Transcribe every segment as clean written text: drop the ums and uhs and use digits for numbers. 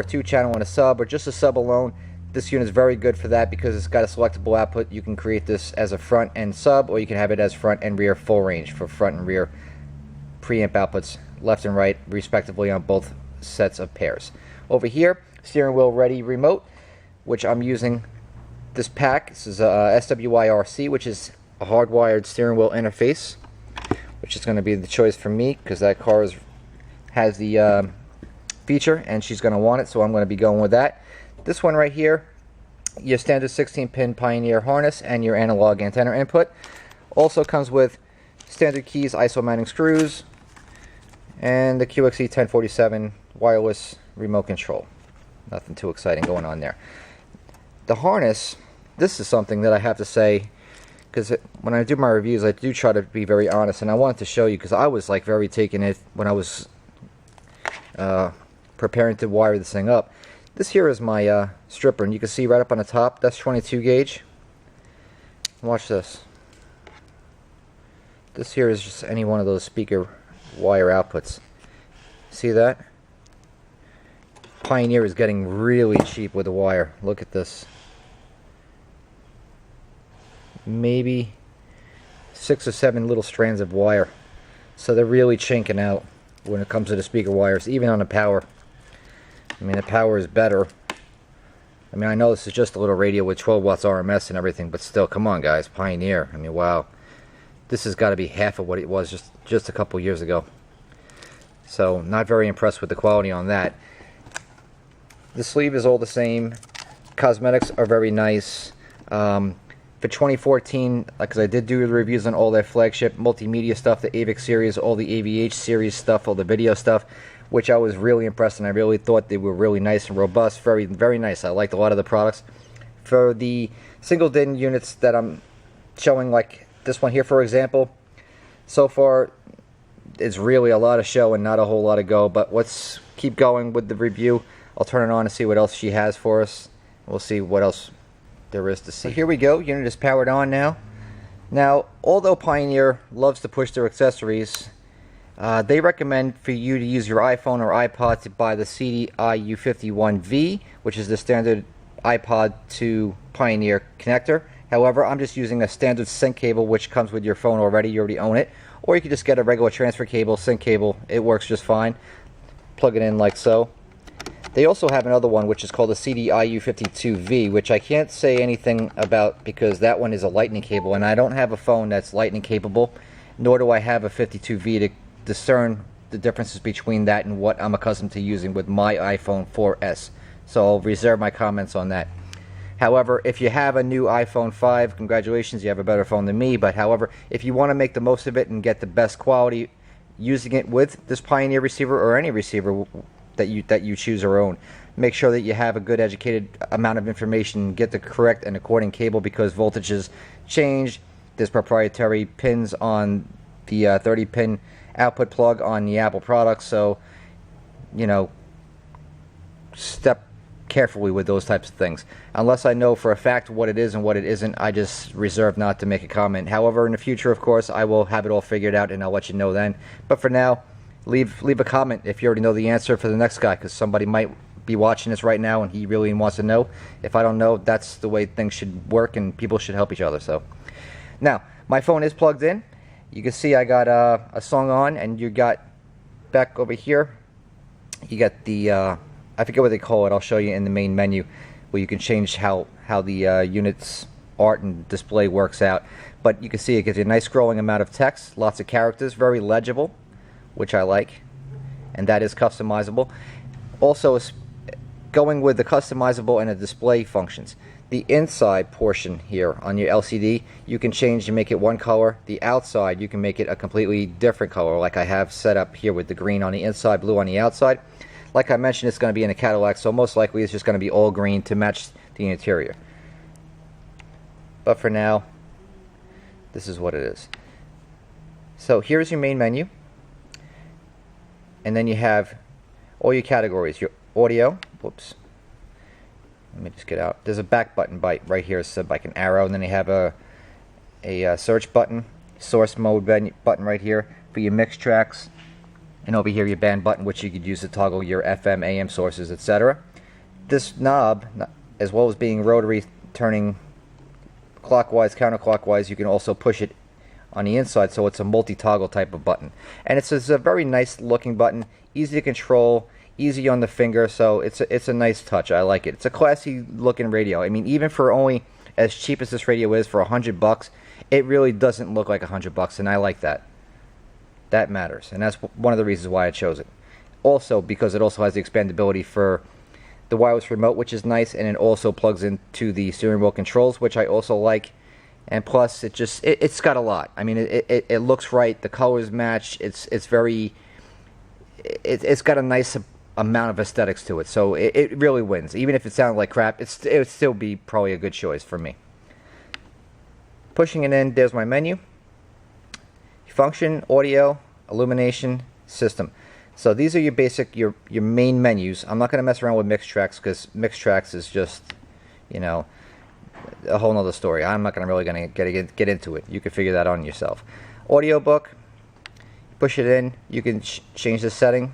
2-channel and a sub, or just a sub alone, this unit is very good for that because it's got a selectable output. You can create this as a front and sub, or you can have it as front and rear full range for front and rear preamp outputs, left and right respectively, on both sets of pairs. Over here, steering wheel ready remote, which I'm using this pack. This is a SWI-RC, which is a hardwired steering wheel interface, which is going to be the choice for me because that car has the feature and she's going to want it, so I'm going to be going with that. This one right here, your standard 16-pin Pioneer harness and your analog antenna input. Also comes with standard keys, ISO mounting screws, and the QXE1047 wireless remote control. Nothing too exciting going on there. The harness, this is something that I have to say, because when I do my reviews, I do try to be very honest, and I wanted to show you because I was like very taken it when I was preparing to wire this thing up. This here is my stripper, and you can see right up on the top, that's 22 gauge. Watch this. This here is just any one of those speaker wire outputs. See that? Pioneer is getting really cheap with the wire. Look at this. Maybe 6 or 7 little strands of wire. So they're really chinking out when it comes to the speaker wires, even on the power. I mean, the power is better. I mean, I know this is just a little radio with 12 watts RMS and everything, but still, come on guys, Pioneer. I mean, wow. This has got to be half of what it was just a couple years ago. So, not very impressed with the quality on that. The sleeve is all the same. Cosmetics are very nice. For 2014, because I did do the reviews on all their flagship multimedia stuff, the AVIC series, all the AVH series stuff, all the video stuff, which I was really impressed, and I really thought they were really nice and robust. Very, very nice. I liked a lot of the products. For the single DIN units that I'm showing, like this one here, for example, so far it's really a lot of show and not a whole lot of go, but let's keep going with the review. I'll turn it on and see what else she has for us. We'll see what else there is to see. So here we go. Unit is powered on now. Now, although Pioneer loves to push their accessories, they recommend for you to use your iPhone or iPod to buy the CDI-U51V, which is the standard iPod to Pioneer connector. However, I'm just using a standard sync cable, which comes with your phone already. You already own it. Or you can just get a regular transfer cable, sync cable. It works just fine. Plug it in like so. They also have another one, which is called the CDI-U52V, which I can't say anything about because that one is a lightning cable, and I don't have a phone that's lightning capable, nor do I have a 52V to discern the differences between that and what I'm accustomed to using with my iPhone 4S. So I'll reserve my comments on that. However, if you have a new iPhone 5, congratulations, you have a better phone than me. But however, if you want to make the most of it and get the best quality using it with this Pioneer receiver or any receiver that you choose or own, make sure that you have a good educated amount of information, get the correct and according cable because voltages change. There's proprietary pins on the 30-pin output plug on the Apple products, so you know, step carefully with those types of things. Unless I know for a fact what it is and what it isn't, I just reserve not to make a comment. However, in the future, of course, I will have it all figured out and I'll let you know then. But for now, leave a comment if you already know the answer for the next guy, because somebody might be watching this right now and he really wants to know. If I don't know, that's the way things should work and people should help each other. So now my phone is plugged in. You can see I got a song on, and you got back over here, you got the I forget what they call it. I'll show you in the main menu where you can change how the unit's art and display works out. But you can see it gives you a nice scrolling amount of text, lots of characters, very legible, which I like, and that is customizable. Also, going with the customizable and the display functions, the inside portion here on your LCD, you can change and make it one color. The outside, you can make it a completely different color, like I have set up here with the green on the inside, blue on the outside. Like I mentioned, it's going to be in a Cadillac, so most likely it's just going to be all green to match the interior. But for now, this is what it is. So here's your main menu. And then you have all your categories. Your audio, whoops. Let me just get out. There's a back button right here, set like an arrow, and then you have a search button, source mode button right here for your MIXtrax, and over here your band button, which you could use to toggle your FM, AM sources, etc. this knob, as well as being rotary, turning clockwise, counterclockwise, you can also push it on the inside, so it's a multi-toggle type of button. And it's a very nice looking button, easy to control, easy on the finger, so it's a nice touch. I like it. It's a classy looking radio. I mean, even for only as cheap as this radio is, for $100, it really doesn't look like $100, and I like that. That matters, and that's one of the reasons why I chose it. Also, because it also has the expandability for the wireless remote, which is nice, and it also plugs into the steering wheel controls, which I also like. And plus, it's got a lot. I mean, it looks right. The colors match. It's got a nice amount of aesthetics to it. So it really wins. Even if it sounded like crap, it would still be probably a good choice for me. Pushing it in, there's my menu. Function, audio, illumination, system. So these are your basic, your main menus. I'm not going to mess around with MIXtrax because MIXtrax is just, you know, a whole nother story. I'm not really going to get into it. You can figure that on yourself. Audiobook, push it in. You can change the setting,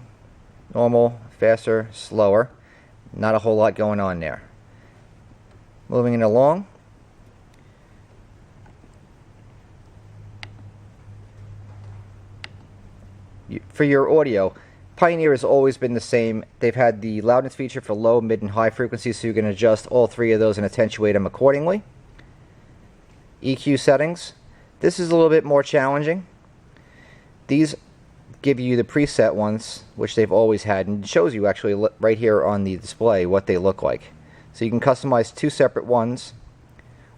normal, faster, slower. Not a whole lot going on there. Moving it along. For your audio, Pioneer has always been the same. They've had the loudness feature for low, mid, and high frequencies, so you can adjust all three of those and attenuate them accordingly. EQ settings. This is a little bit more challenging. These give you the preset ones, which they've always had, and it shows you actually right here on the display what they look like. So you can customize two separate ones,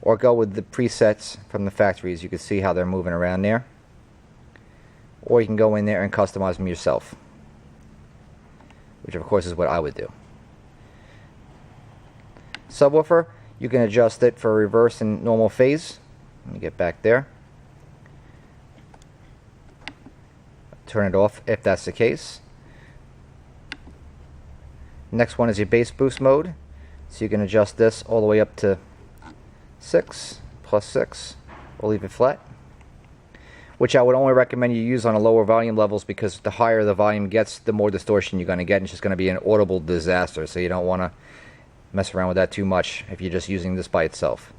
or go with the presets from the factories. You can see how they're moving around there. Or you can go in there and customize them yourself, which of course is what I would do. Subwoofer, you can adjust it for reverse and normal phase. Let me get back there. Turn it off if that's the case. Next one is your bass boost mode. So you can adjust this all the way up to 6, +6, or leave it flat, which I would only recommend you use on a lower volume levels, because the higher the volume gets, the more distortion you're going to get, and it's just going to be an audible disaster. So you don't want to mess around with that too much if you're just using this by itself.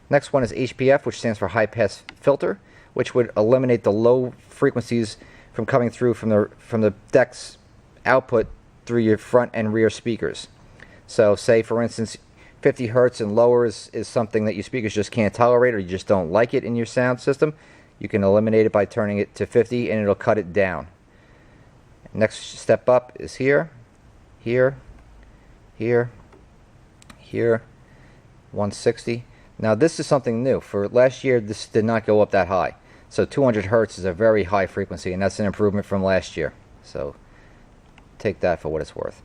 Next one is HPF, which stands for high pass filter, which would eliminate the low frequencies from coming through from the deck's output through your front and rear speakers. So say for instance 50 hertz and lower is something that your speakers just can't tolerate, or you just don't like it in your sound system. You can eliminate it by turning it to 50, and it'll cut it down. Next step up is here, here, here, here, 160. Now this is something new. For last year, this did not go up that high. So 200 hertz is a very high frequency, and that's an improvement from last year. So take that for what it's worth.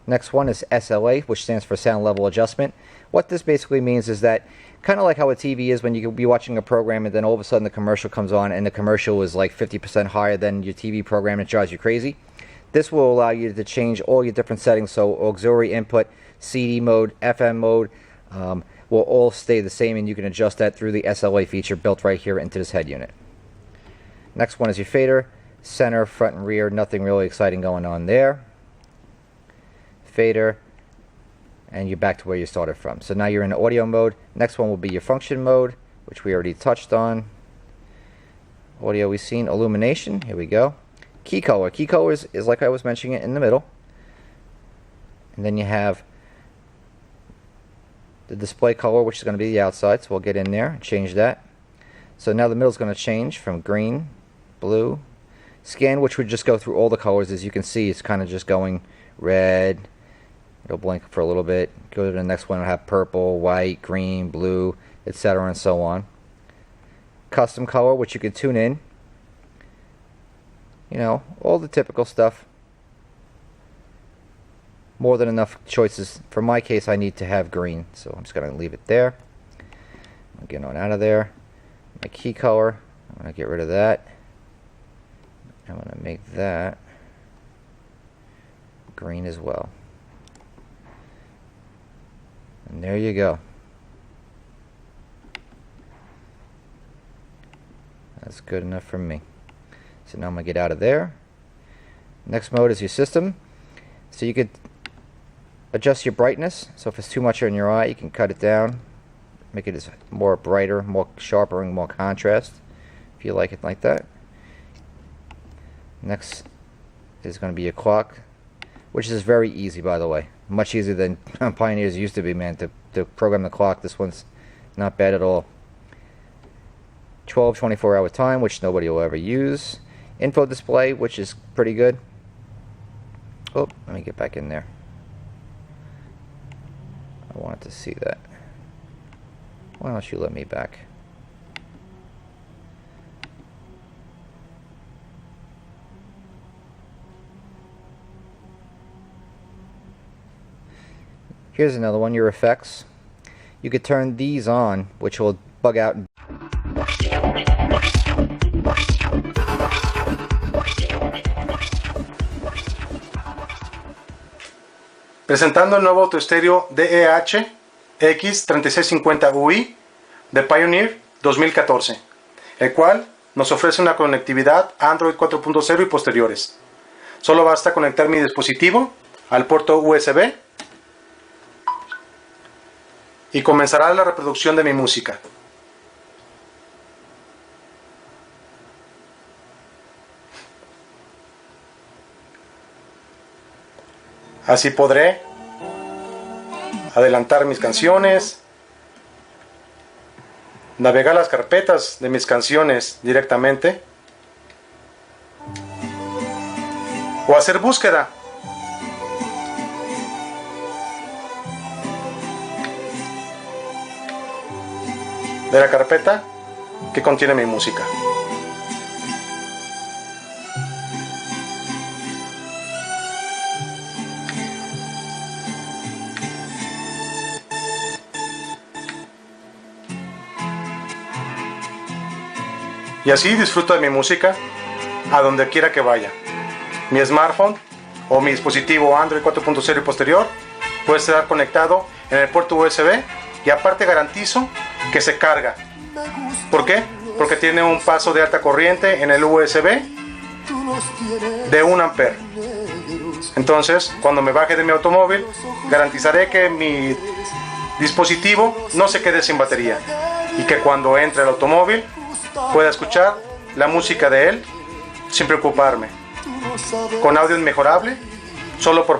Next one is SLA, which stands for sound level adjustment. What this basically means is that, kind of like how a TV is when you could be watching a program and then all of a sudden the commercial comes on and the commercial is like 50% higher than your TV program, and it drives you crazy. This will allow you to change all your different settings, so auxiliary input, CD mode, FM mode, will all stay the same, and you can adjust that through the SLA feature built right here into this head unit. Next one is your fader, center, front and rear, nothing really exciting going on there. Fader, and you're back to where you started from. So now you're in audio mode. Next one will be your function mode, which we already touched on. Audio we've seen. Illumination, here we go. Key color. Key color is like I was mentioning it in the middle. And then you have the display color, which is going to be the outside, so we'll get in there and change that. So now the middle is going to change from green, blue, scan, which would just go through all the colors. As you can see, it's kind of just going red. It'll blink for a little bit. Go to the next one, it'll have purple, white, green, blue, etc. and so on. Custom color, which you can tune in. You know, all the typical stuff. More than enough choices. For my case, I need to have green, so I'm just going to leave it there. I'm getting on out of there. My key color, I'm going to get rid of that. I'm going to make that green as well. And there you go. That's good enough for me. So now I'm going to get out of there. Next mode is your system. So you could adjust your brightness. So if it's too much on your eye, you can cut it down, make it more brighter, more sharper, and more contrast if you like it like that. Next is going to be a clock, which is very easy, by the way. Much easier than Pioneers used to be, man, to program the clock. This one's not bad at all. 24-hour time, which nobody will ever use. Info display, which is pretty good. Oh, let me get back in there. I wanted to see that. Why don't you let me back? Here's another one, your effects. You could turn these on, which will bug out. Presentando el nuevo autoestereo DEH-X3650ui de Pioneer 2014, el cual nos ofrece una conectividad Android 4.0 y posteriores. Solo basta conectar mi dispositivo al puerto USB y comenzará la reproducción de mi música. Así podré adelantar mis canciones, navegar las carpetas de mis canciones directamente o hacer búsqueda. De la carpeta que contiene mi música. Y así disfruto de mi música a donde quiera que vaya. Mi smartphone o mi dispositivo Android 4.0 y posterior puede estar conectado en el puerto USB y aparte garantizo que se carga. ¿Por qué? Porque tiene un paso de alta corriente en el USB de 1 ampere. Entonces, cuando me baje de mi automóvil, garantizaré que mi dispositivo no se quede sin batería y que cuando entre al automóvil pueda escuchar la música de él sin preocuparme, con audio inmejorable, solo por